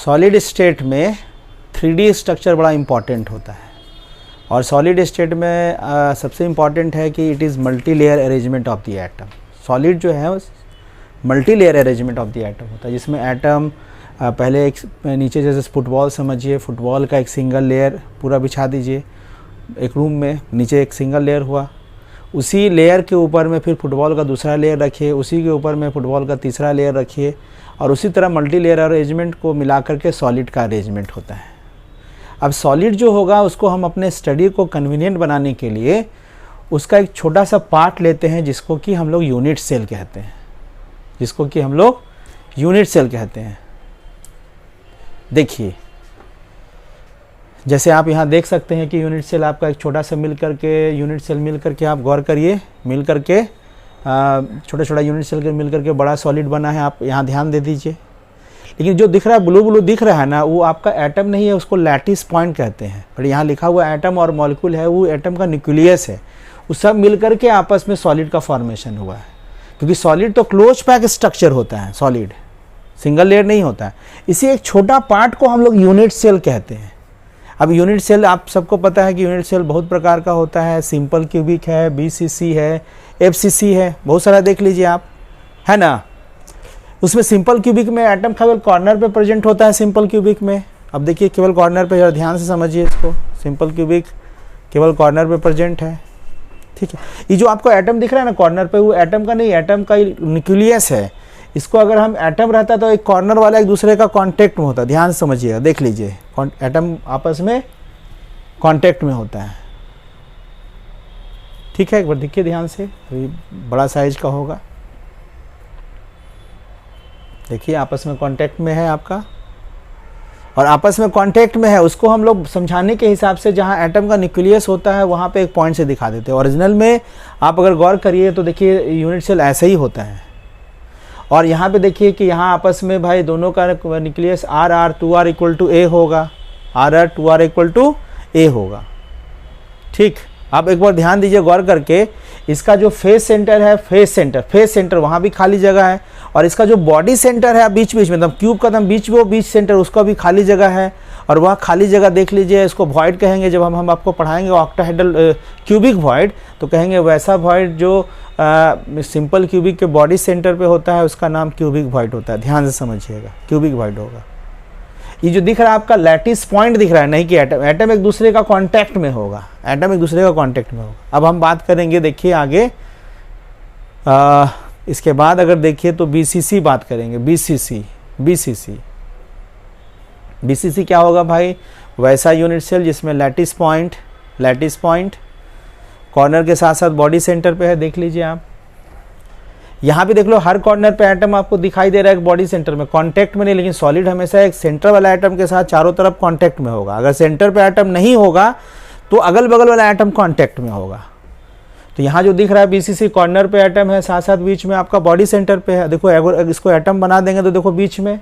Solid state में 3D structure बड़ा important होता है और सॉलिड स्टेट में सबसे इम्पॉर्टेंट है कि it is multi layer arrangement of the atom. Solid जो है multi layer arrangement of the atom होता है, जिसमें एटम पहले एक नीचे जैसे फुटबॉल समझिए, फुटबॉल का एक सिंगल लेयर पूरा बिछा दीजिए एक रूम में, नीचे एक सिंगल लेयर हुआ, उसी लेयर के ऊपर में फिर फुटबॉल का दूसरा लेयर रखिए, उसी के ऊपर में फुटबॉल का तीसरा लेयर रखिए और उसी तरह मल्टी लेयर अरेंजमेंट को मिला करके सॉलिड का अरेंजमेंट होता है। अब सॉलिड जो होगा उसको हम अपने स्टडी को कन्वीनियंट बनाने के लिए उसका एक छोटा सा पार्ट लेते हैं जिसको कि हम लोग यूनिट सेल कहते हैं, जिसको कि हम लोग यूनिट सेल कहते हैं। देखिए जैसे आप यहाँ देख सकते हैं कि यूनिट सेल आपका एक छोटा सा मिल करके, यूनिट सेल मिल करके, आप गौर करिए, मिल करके छोटा छोटा यूनिट सेल के मिल करके बड़ा सॉलिड बना है। आप यहाँ ध्यान दे दीजिए। लेकिन जो दिख रहा है ब्लू ब्लू दिख रहा है ना, वो आपका एटम नहीं है, उसको लैटिस पॉइंट कहते हैं। और यहाँ लिखा हुआ एटम और मॉलिक्यूल है, वो एटम का न्यूक्लियस है। वो सब मिल करके आपस में सॉलिड का फॉर्मेशन हुआ है, क्योंकि सॉलिड तो क्लोज पैक स्ट्रक्चर होता है, सॉलिड सिंगल लेयर नहीं होता है। इसी एक छोटा पार्ट को हम लोग यूनिट सेल कहते हैं। अब यूनिट सेल आप सबको पता है कि यूनिट सेल बहुत प्रकार का होता है, सिंपल क्यूबिक है, बीसीसी है, एफसीसी है, बहुत सारा देख लीजिए आप, है ना। उसमें सिंपल क्यूबिक में एटम केवल कॉर्नर पे प्रेजेंट होता है, सिंपल क्यूबिक में। अब देखिए केवल कॉर्नर पे, ध्यान से समझिए इसको, सिंपल क्यूबिक केवल कॉर्नर पे प्रेजेंट है, ठीक है। ये जो आपको एटम दिख रहा है ना कॉर्नर पे, वो एटम का नहीं, एटम का न्यूक्लियस है। इसको अगर हम एटम रहता तो एक कॉर्नर वाला एक दूसरे का कांटेक्ट में होता, ध्यान से समझिएगा, देख लीजिए, एटम आपस में कांटेक्ट में होता है, ठीक है। एक बार देखिए ध्यान से, अभी बड़ा साइज का होगा, देखिए आपस में कांटेक्ट में है आपका, और आपस में कांटेक्ट में है उसको हम लोग समझाने के हिसाब से जहाँ एटम का न्यूक्लियस होता है वहाँ पे एक पॉइंट से दिखा देते हैं। ओरिजिनल में आप अगर गौर करिए तो देखिए यूनिट सेल ऐसे ही होता है। और यहाँ पे देखिए कि यहाँ आपस में भाई दोनों का nucleus RR 2R equal to A होगा, RR 2R equal to A होगा, ठीक। आप एक बार ध्यान दीजिए गौर करके, इसका जो फेस सेंटर है, फेस सेंटर वहाँ भी खाली जगह है, और इसका जो बॉडी सेंटर है बीच बीच में, मतलब क्यूब का बीच वो बीच सेंटर, उसका भी खाली जगह है। और वह खाली जगह देख लीजिए, इसको वॉइड कहेंगे। जब हम आपको पढ़ाएंगे ऑक्टाहेड्रल क्यूबिक वॉइड, तो कहेंगे वैसा वॉइड जो सिंपल क्यूबिक के बॉडी सेंटर पे होता है, उसका नाम क्यूबिक वॉइड होता है। ध्यान से समझिएगा, क्यूबिक वॉइड होगा। ये जो दिख रहा है आपका लैटिस पॉइंट दिख रहा है, नहीं कि एटम एक दूसरे का कांटेक्ट में होगा, एटम एक दूसरे का कांटेक्ट में होगा। अब हम बात करेंगे, देखिए आगे इसके बाद अगर देखिए तो बीसीसी बात करेंगे। बीसीसी क्या होगा भाई? वैसा यूनिट सेल जिसमें लैटिस पॉइंट कॉर्नर के साथ साथ बॉडी सेंटर पे है। देख लीजिए आप, यहाँ भी देख लो, हर कॉर्नर पे एटम आपको दिखाई दे रहा है बॉडी सेंटर में, कांटेक्ट में नहीं। लेकिन सॉलिड हमेशा एक सेंटर वाला एटम के साथ चारों तरफ कांटेक्ट में होगा। अगर सेंटर पे एटम नहीं होगा तो अगल बगल वाला एटम कांटेक्ट में होगा। तो यहाँ जो दिख रहा है बीसीसी, कॉर्नर पे एटम है, साथ साथ बीच में आपका बॉडी सेंटर पे है। देखो अगर इसको एटम बना देंगे तो देखो बीच में,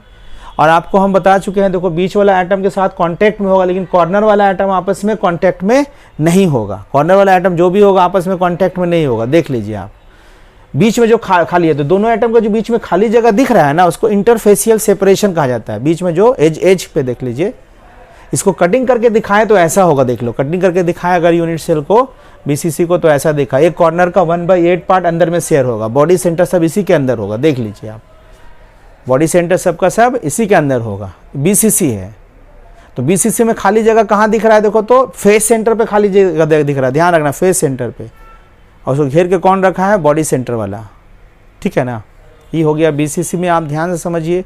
और आपको हम बता चुके हैं, देखो बीच वाला एटम के साथ कांटेक्ट में होगा, लेकिन कॉर्नर वाला एटम आपस में कांटेक्ट में नहीं होगा। कॉर्नर वाला एटम जो भी होगा आपस में कांटेक्ट में नहीं होगा। देख लीजिए आप, बीच में जो खाली है, तो दोनों एटम का जो बीच में खाली जगह दिख रहा है ना, उसको इंटरफेसियल सेपरेशन कहा जाता है। बीच में जो एज पे देख लीजिए, इसको कटिंग करके दिखाएं तो ऐसा होगा। देख लो, कटिंग करके दिखाएं अगर यूनिट सेल को, बीसीसी को, तो ऐसा दिखा। एक कॉर्नर का 1/8 पार्ट अंदर में शेयर होगा, बॉडी सेंटर सब इसी के अंदर होगा। देख लीजिए आप, बॉडी सेंटर सबका सब इसी के अंदर होगा। बीसीसी है, तो बीसीसी में खाली जगह कहाँ दिख रहा है? देखो तो फेस सेंटर पे खाली जगह दिख रहा है, ध्यान रखना, फेस सेंटर पे। और उसको घेर के कौन रखा है? बॉडी सेंटर वाला, ठीक है ना। ये हो गया बीसीसी में, आप ध्यान से समझिए।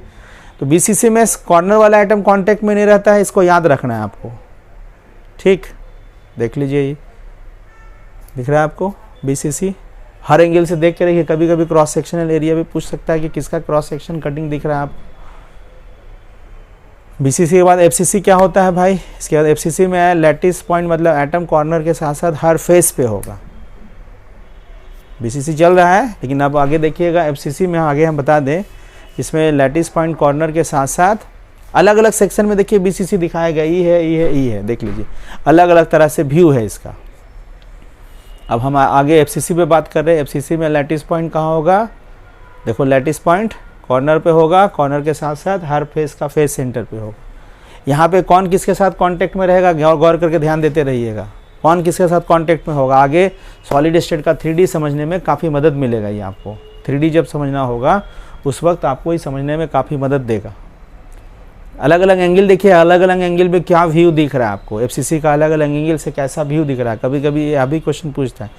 तो बीसीसी में कॉर्नर वाला आइटम कांटेक्ट में नहीं रहता है, इसको याद रखना है आपको, ठीक। देख लीजिए, ये दिख रहा है आपको बीसीसी। हर एंगल से देख के देखिए, कभी कभी क्रॉस सेक्शनल एरिया भी पूछ सकता है कि किसका क्रॉस सेक्शन कटिंग दिख रहा है आपको। बीसीसी के बाद एफसीसी क्या होता है भाई? इसके बाद एफसीसी में है लैटिस पॉइंट, मतलब एटम कॉर्नर के साथ साथ हर फेस पे होगा। बीसीसी चल रहा है, लेकिन अब आगे देखिएगा एफसीसी में, आगे हम बता दें, इसमें लैटिस पॉइंट कॉर्नर के साथ साथ अलग अलग सेक्शन में देखिए बीसीसी दिखाया गया। ई है, देख लीजिए, अलग अलग तरह से व्यू है इसका। अब हम आगे एफसीसी पे बात कर रहे हैं। एफसीसी में लैटिस पॉइंट कहाँ होगा? देखो, लैटिस पॉइंट कॉर्नर पे होगा, कॉर्नर के साथ साथ हर फेस का फेस सेंटर पे होगा। यहाँ पे कौन किसके साथ कांटेक्ट में रहेगा, गौर करके ध्यान देते रहिएगा, कौन किसके साथ कांटेक्ट में होगा। आगे सॉलिड स्टेट का 3D समझने में काफ़ी मदद मिलेगा ये आपको। 3D जब समझना होगा उस वक्त आपको ये समझने में काफ़ी मदद देगा। अलग अलग एंगल देखिए, अलग अलग एंगल में क्या व्यू दिख रहा है आपको, एफसीसी का अलग अलग एंगल से कैसा व्यू दिख रहा है। कभी कभी यह भी क्वेश्चन पूछता है।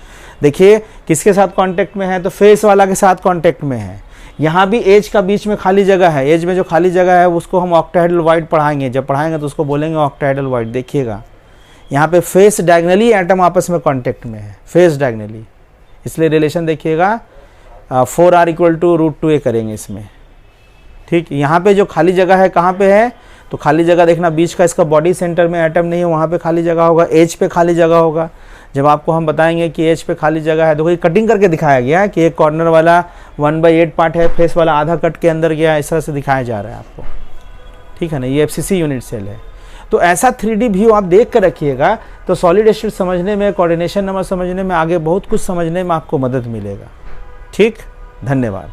देखिए किसके साथ कांटेक्ट में है, तो फेस वाला के साथ कांटेक्ट में है। यहाँ भी एज का बीच में खाली जगह है, एज में जो खाली जगह है उसको हम ऑक्टाहेड्रल वॉइड पढ़ाएंगे, जब पढ़ाएंगे तो उसको बोलेंगे ऑक्टाहेड्रल वॉइड। देखिएगा यहाँ पे फेस डायगनली एटम आपस में कांटेक्ट में है, फेस डायगनली, इसलिए रिलेशन देखिएगा 4r = √2a करेंगे इसमें। ठीक, यहाँ पे जो खाली जगह है कहाँ पे है, तो खाली जगह देखना बीच का, इसका बॉडी सेंटर में एटम नहीं है, वहाँ पे खाली जगह होगा, एज पे खाली जगह होगा। जब आपको हम बताएंगे कि एज पे खाली जगह है, देखो ये कटिंग करके दिखाया गया है कि एक कॉर्नर वाला 1/8 पार्ट है, फेस वाला आधा कट के अंदर गया, इस तरह से दिखाया जा रहा है आपको। ठीक है ना, ये एफसीसी यूनिट सेल है। तो ऐसा 3D व्यू आप देख कर रखिएगा, तो सॉलिड स्टेट समझने में, कोऑर्डिनेशन नंबर समझने में, आगे बहुत कुछ समझने में आपको मदद मिलेगा। ठीक, धन्यवाद।